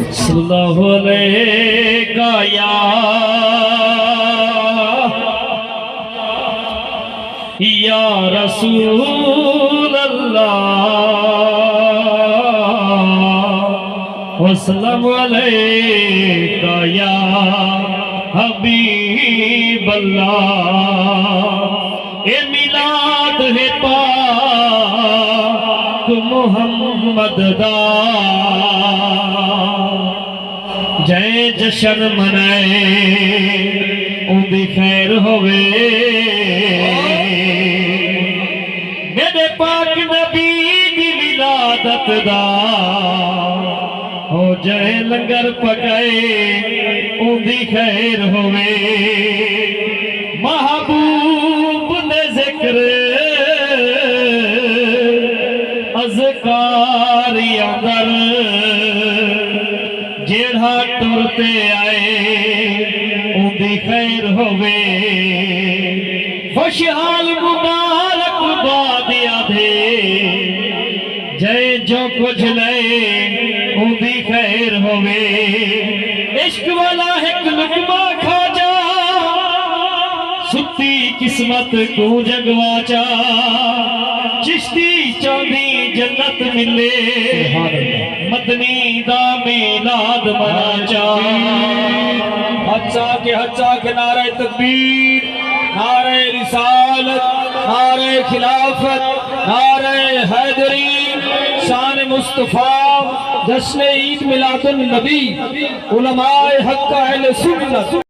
صلی اللہ علیہ یا رسول اللہ وسلم علیہ یا حبیب اللہ اے میلاد ہے پاک محمد دا جے جشن منائے ان دی خیر ہوئے میرے پاک نبی دی ولادت دا ہو جائے لنگر پکائے ان دی خیر ہوئے محبوب نے ذکر اذکار اندر جیڑھا ٹرتے آئے ان دی خیر ہوئے خوشحال مبارک بادیا دے جے جو کچھ لے ان دی خیر ہوئے عشق والا ایک لقمہ کھا جا ستی قسمت کو جگوا چا چشتی چاندی جنت ملے مدنی دا میلاد منا چا حجا کے نعرہ تکبیر نعرہ رسالت نعرہ خلافت نعرہ حیدری شان مصطفیٰ جشن عید میلاد النبی علماء حق اہل سنت